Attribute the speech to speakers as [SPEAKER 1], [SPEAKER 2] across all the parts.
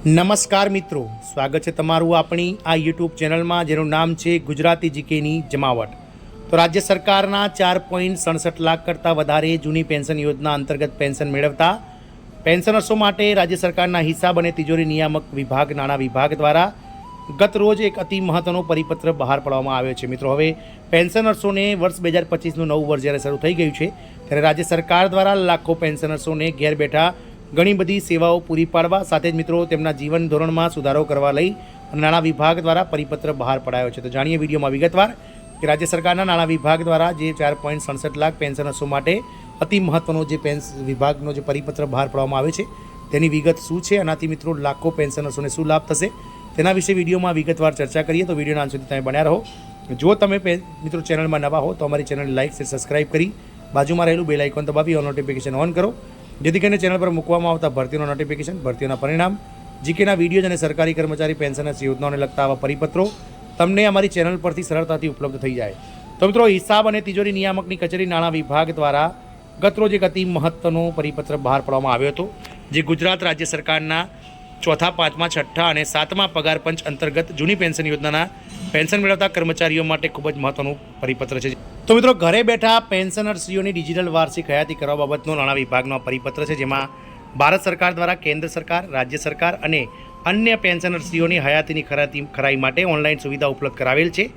[SPEAKER 1] નમસ્કાર મિત્રો, સ્વાગત છે તમારું આપણી આ યુટ્યુબ ચેનલમાં જેનું નામ છે ગુજરાતી જીકેની જમાવટ। તો રાજ્ય સરકારના 4.67 લાખ કરતાં વધારે જૂની પેન્શન યોજના અંતર્ગત પેન્શન મેળવતા પેન્શનર્સો માટે રાજ્ય સરકારના હિસાબ અને તિજોરી નિયામક વિભાગ નાણાં વિભાગ દ્વારા ગત રોજ એક અતિ મહત્વનો પરિપત્ર બહાર પાડવામાં આવ્યો છે। મિત્રો, હવે પેન્શનર્સોને વર્ષ 2025નું નવું વર્ષ જ્યારે શરૂ થઈ ગયું છે ત્યારે રાજ્ય સરકાર દ્વારા લાખો પેન્શનર્સોને ઘેર બેઠા ઘણી બધી સેવાઓ પૂરી પાડવા સાથે જ મિત્રો તેમના જીવન ધોરણમાં સુધારો કરવા લઈ નાણાં વિભાગ દ્વારા પરિપત્ર બહાર પડાયો છે। તો જાણીએ વિડીયોમાં વિગતવાર કે રાજ્ય સરકારના નાણાં વિભાગ દ્વારા જે 4.67 લાખ પેન્શનર્સો માટે અતિ મહત્વનો જે વિભાગનો જે પરિપત્ર બહાર પાડવામાં આવે છે તેની વિગત શું છે, આનાથી મિત્રો લાખો પેન્શનર્સોને શું લાભ થશે તેના વિશે વિડીયોમાં વિગતવાર ચર્ચા કરીએ। તો વિડીયોના અંત સુધી તમે બન્યા રહો। જો તમે મિત્રો ચેનલમાં નવા હો તો અમારી ચેનલને લાઇક અને સબસ્ક્રાઇબ કરી બાજુમાં રહેલું બેલ આઇકોન દબાવી ઓલ નોટિફિકેશન ઓન કરો, જેથી કરીને ચેનલ પર મૂકવામાં આવતા ભરતીઓના નોટિફિકેશન, ભરતીઓના પરિણામ, જીકેના વિડીયોઝ અને સરકારી કર્મચારી પેન્શનર્સ યોજનાઓને લગતા આવા પરિપત્રો તમને અમારી ચેનલ પરથી સરળતાથી ઉપલબ્ધ થઈ જાય। તો મિત્રો, હિસાબ અને તિજોરી નિયામકની કચેરી નાણાં વિભાગ દ્વારા ગતરોજ એક અતિ મહત્વનો પરિપત્ર બહાર પાડવામાં આવ્યો હતો, જે ગુજરાત રાજ્ય સરકારના ચોથા, પાંચમા, છઠ્ઠા અને સાતમા પગાર પંચ અંતર્ગત જૂની પેન્શન યોજનાના પેન્શન મેળવતા કર્મચારીઓ માટે ખૂબ જ મહત્વનું પરિપત્ર છે। તો મિત્રો, ઘરે બેઠા પેન્શનર્સની ડિજિટલ વાર્ષિક હયાતી કરવા બાબતનો નાણાં વિભાગનો પરિપત્ર છે, જેમાં ભારત સરકાર દ્વારા કેન્દ્ર સરકાર, રાજ્ય સરકાર અને અન્ય પેન્શનર્સની હયાતીની ખરાઈ માટે ઓનલાઈન સુવિધા ઉપલબ્ધ કરાવેલ છે,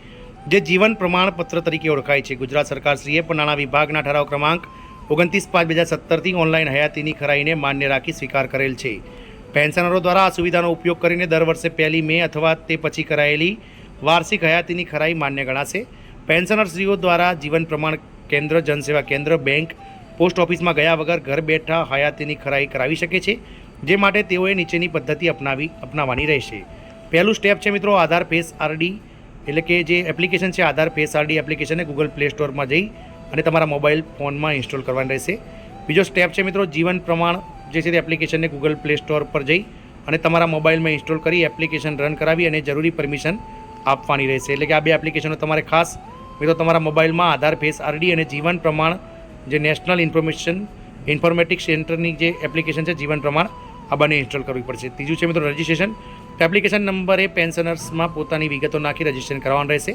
[SPEAKER 1] જે જીવન પ્રમાણપત્ર તરીકે ઓળખાય છે। ગુજરાત સરકારશ્રીએ પણ નાણાં વિભાગના ઠરાવ ક્રમાંક 29/5/2017થી ઓનલાઈન હયાતીની ખરાઈને માન્ય રાખી સ્વીકાર કરેલ છે। પેન્શનરો દ્વારા આ સુવિધાનો ઉપયોગ કરીને દર વર્ષે 1 મે અથવા તે પછી કરાયેલી વાર્ષિક હયાતીની ખરાઈ માન્ય ગણાશે। પેન્શનર્સરીઓ દ્વારા જીવન પ્રમાણ કેન્દ્ર, જનસેવા કેન્દ્ર, બેંક, પોસ્ટ ઓફિસમાં ગયા વગર ઘર બેઠા હયાતીની ખરાઈ કરાવી શકે છે, જે માટે તેઓએ નીચેની પદ્ધતિ અપનાવવાની રહેશે। પહેલું સ્ટેપ છે મિત્રો આધાર ફેસ આરડી, એટલે કે જે એપ્લિકેશન છે આધાર ફેસ આરડી એપ્લિકેશનને ગૂગલ પ્લે સ્ટોરમાં જઈ અને તમારા મોબાઈલ ફોનમાં ઇન્સ્ટોલ કરવાની રહેશે। બીજો સ્ટેપ છે મિત્રો જીવન પ્રમાણ જે છે તે એપ્લિકેશનને ગૂગલ પ્લે સ્ટોર પર જઈ અને તમારા મોબાઈલમાં ઇન્સ્ટોલ કરી એપ્લિકેશન રન કરાવી અને જરૂરી પરમિશન આપવાની રહેશે। એટલે કે આ બે એપ્લિકેશનો તમારે ખાસ મિત્રો તમારા મોબાઈલમાં આધાર ફેસ આરડી અને જીવન પ્રમાણ જે નેશનલ ઇન્ફોર્મેટિક્સ સેન્ટરની જે એપ્લિકેશન છે જીવન પ્રમાણ, આ બંને ઇન્સ્ટોલ કરવી પડશે। ત્રીજું છે મિત્રો રજિસ્ટ્રેશન। એપ્લિકેશન નંબરે પેન્શનર્સમાં પોતાની વિગતો નાખી રજિસ્ટ્રેશન કરવાનું રહેશે।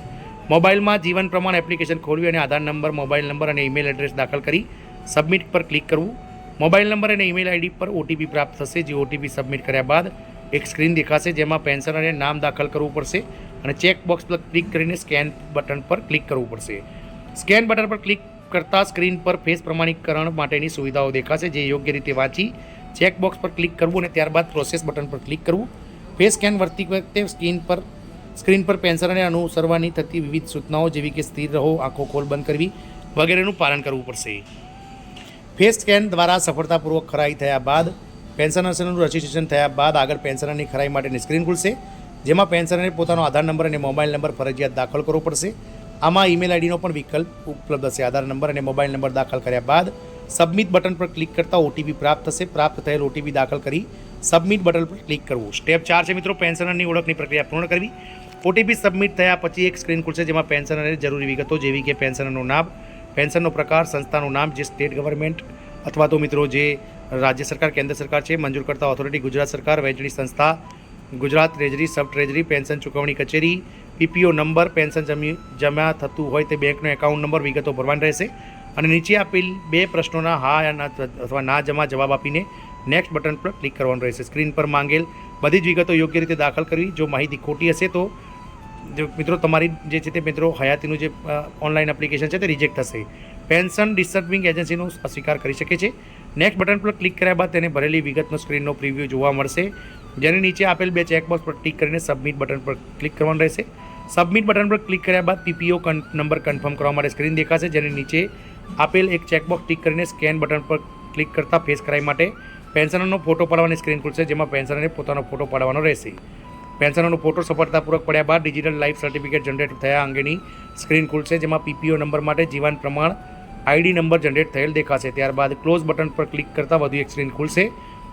[SPEAKER 1] મોબાઈલમાં જીવન પ્રમાણ એપ્લિકેશન ખોલવી અને આધાર નંબર, મોબાઈલ નંબર અને ઈમેલ એડ્રેસ દાખલ કરી સબમિટ પર ક્લિક કરવું। મોબાઈલ નંબર અને ઈમેલ આઈડી પર ઓટીપી પ્રાપ્ત થશે, જે ઓટીપી સબમિટ કર્યા બાદ એક સ્ક્રીન દેખાશે, જેમાં પેન્શનરે નામ દાખલ કરવું પડશે અને ચેક બોક્સ પર ક્લિક કરીને સ્કેન બટન પર ક્લિક કરવું પડશે। સ્કેન બટન પર ક્લિક કરતાં સ્ક્રીન પર ફેસ પ્રમાણીકરણ માટેની સુવિધાઓ દેખાશે, જે યોગ્ય રીતે વાંચી ચેક બોક્સ પર ક્લિક કરવું અને ત્યારબાદ પ્રોસેસ બટન પર ક્લિક કરવું। ફેસ સ્કેન વર્તી વખતે સ્ક્રીન પર પેન્શનરને અનુસરવાની થતી વિવિધ સૂચનાઓ જેવી કે સ્થિર રહો, આંખો ખોલ બંધ કરવી વગેરેનું પાલન કરવું પડશે। ફેસ સ્કેન દ્વારા સફળતાપૂર્વક ખરાઈ થયા બાદ પેન્શનર્સનું રજિસ્ટ્રેશન થયા બાદ આગળ પેન્શનરની ખરાઈ માટેની સ્ક્રીન ખુલશે, જેમાં પેન્શનરે પોતાનો આધાર નંબર અને મોબાઈલ નંબર ફરજિયાત દાખલ કરવો પડશે। આમાં ઈમેલ આઈડીનો પણ વિકલ્પ ઉપલબ્ધ હશે। આધાર નંબર અને મોબાઈલ નંબર દાખલ કર્યા બાદ સબમિટ બટન પર ક્લિક કરતાં ઓટીપી પ્રાપ્ત થશે। પ્રાપ્ત થયેલ ઓટીપી દાખલ કરી સબમિટ બટન પર ક્લિક કરવું। સ્ટેપ 4 છે મિત્રો પેન્શનરની ઓળખની પ્રક્રિયા પૂર્ણ કરવી। ઓટીપી સબમિટ થયા પછી એક સ્ક્રીન ખુલશે, જેમાં પેન્શનરે જરૂરી વિગતો જેવી કે પેન્શનરનું નામ, પેન્શનનો પ્રકાર, સંસ્થાનું નામ જે સ્ટેટ ગવર્મેન્ટ અથવા તો મિત્રો જે રાજ્ય સરકાર, કેન્દ્ર સરકાર છે મંજૂર કરતા ઓથોરિટી, ગુજરાત સરકાર, વહેંચણી સંસ્થા, ગુજરાત ટ્રેજરી, સબ ટ્રેજરી, પેન્શન ચૂકવણી કચેરી, પીપીઓ નંબર, પેન્શન જમા થતું હોય તે બેંકનો એકાઉન્ટ નંબર વિગતો ભરવાની રહેશે અને નીચે આપેલ 2 પ્રશ્નોના હા અથવા ના જવાબ આપીને નેક્સ્ટ બટન પર ક્લિક કરવાનું રહેશે। સ્ક્રીન પર માંગેલ બધી જ વિગતો યોગ્ય રીતે દાખલ કરવી। જો માહિતી ખોટી હશે તો મિત્રો તમારી જે છે તે મિત્રો હયાતીનું જે ઓનલાઈન એપ્લિકેશન છે તે રિજેક્ટ થશે। પેન્શન ડિસ્બર્સિંગ એજન્સીનો અસ્વીકાર કરી શકે છે। નેક્સ્ટ બટન પર ક્લિક કર્યા બાદ તેને ભરેલી વિગતનો સ્ક્રીનનો પ્રિવ્યૂ જોવા મળશે, જેની નીચે આપેલ 2 ચેકબોક્સ પર ક્લિક કરીને સબમિટ બટન પર ક્લિક કરવાનું રહેશે। સબમિટ બટન પર ક્લિક કર્યા બાદ પીપીઓ નંબર કન્ફર્મ કરવા માટે સ્ક્રીન દેખાશે, જેની નીચે આપેલ એક ચેકબોક્સ ક્લિક કરીને સ્કેન બટન પર ક્લિક કરતાં ફેસ ખરાઈ માટે પેન્શનરનો ફોટો પાડવાની સ્ક્રીન ખુલશે, જેમાં પેન્શનરે પોતાનો ફોટો પાડવાનો રહેશે। પેન્શનરનો ફોટો સફળતાપૂર્વક પડ્યા બાદ ડિજિટલ લાઈફ સર્ટિફિકેટ જનરેટ થયા અંગેની સ્ક્રીન ખુલશે, જેમાં પીપીઓ નંબર માટે જીવન પ્રમાણ આઈડી નંબર જનરેટ થયેલ દેખાશે। ત્યારબાદ ક્લોઝ બટન પર ક્લિક કરતાં વધુ એક સ્ક્રીન ખુલશે,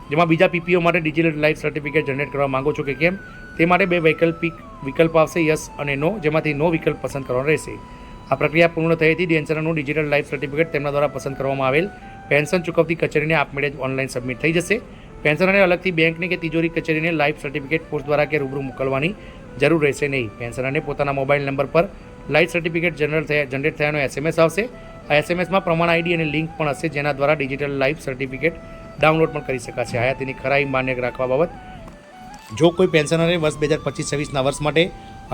[SPEAKER 1] જેમાં બીજા પીપીઓ માટે ડિજિટલ લાઈફ સર્ટિફિકેટ જનરેટ કરવા માંગો છો કે કેમ તે માટે 2 વિકલ્પ આવશે, યસ અને નો, જેમાંથી નો વિકલ્પ પસંદ કરવાનો રહેશે। આ પ્રક્રિયા પૂર્ણ થયેથી પેન્શનરનું ડિજિટલ લાઈફ સર્ટિફિકેટ તેમના દ્વારા પસંદ કરવામાં આવેલ પેન્શન ચૂકવતી કચેરીને આપમેળે જ ઓનલાઈન સબમિટ થઈ જશે પેન્શનરને અલગથી બેંકની કે તિજોરી કચેરીને લાઈફ સર્ટિફિકેટ પોસ્ટ દ્વારા કે રૂબરૂ મોકલવાની જરૂર રહેશે નહીં. પેન્શનરને પોતાના મોબાઈલ નંબર પર લાઈફ સર્ટિફિકેટ જનરેટ થયાનો SMS આવશે. આ SMSમાં પ્રમાણ ID અને લિંક પણ હશે, જેના દ્વારા ડિજિટલ લાઈફ સર્ટિફિકેટ ડાઉનલોડ પણ કરી શકાશે. હયાતીની ખરાઈ માન્ય રાખવા બાબત જો કોઈ પેન્શનરે વર્ષ 2025-26ના વર્ષ માટે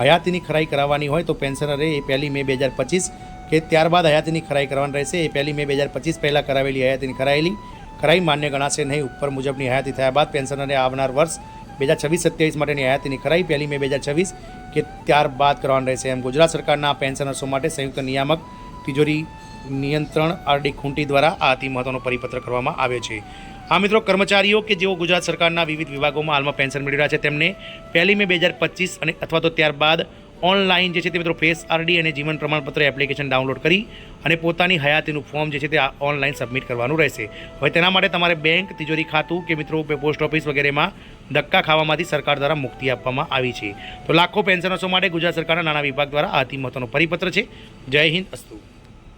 [SPEAKER 1] હયાતીની ખરાઈ કરાવવાની હોય તો પેન્શનરે એ 1 મે 2025 કે ત્યારબાદ હયાતીની ખરાઈ કરવાની રહેશે. એ 1 મે 2025 પહેલાં કરાવેલી હયાતીની ખરાઈ માન્ય ગણાશે નહીં. ઉપર મુજબની હયાતી થયા બાદ પેન્શનરે આવનાર વર્ષ 2026-27 માટેની હયાતીની ખરાઈ 1 મે 2026 કે ત્યારબાદ કરવાની રહેશે. એમ ગુજરાત સરકારના પેન્શનર્સો માટે સંયુક્ત નિયામક તિજોરી નિયંત્રણ RD ખૂંટી દ્વારા આ અતિ મહત્વનો પરિપત્ર કરવામાં આવ્યો છે. આ મિત્રો, કર્મચારીઓ કે જેઓ ગુજરાત સરકારના વિવિધ વિભાગોમાં હાલમાં પેન્શન મેળવી રહ્યા છે તેમને 1 મે 2025 અને અથવા તો ત્યારબાદ ઓનલાઈન જે છે તે મિત્રો ફેસ RD અને જીવન પ્રમાણપત્ર એપ્લિકેશન ડાઉનલોડ કરી અને પોતાની હયાતીનું ફોર્મ જે છે તે ઓનલાઈન સબમિટ કરવાનું રહેશે. હવે તેના માટે તમારે બેંક, તિજોરી ખાતું કે મિત્રો પોસ્ટ ઓફિસ વગેરેમાં ધક્કા ખાવામાંથી સરકાર દ્વારા મુક્તિ આપવામાં આવી છે. તો લાખો પેન્શનર્સો માટે ગુજરાત સરકારના નાણાં વિભાગ દ્વારા આ અતિ મહત્વનો પરિપત્ર છે. જય હિન્દ, અસ્તુ.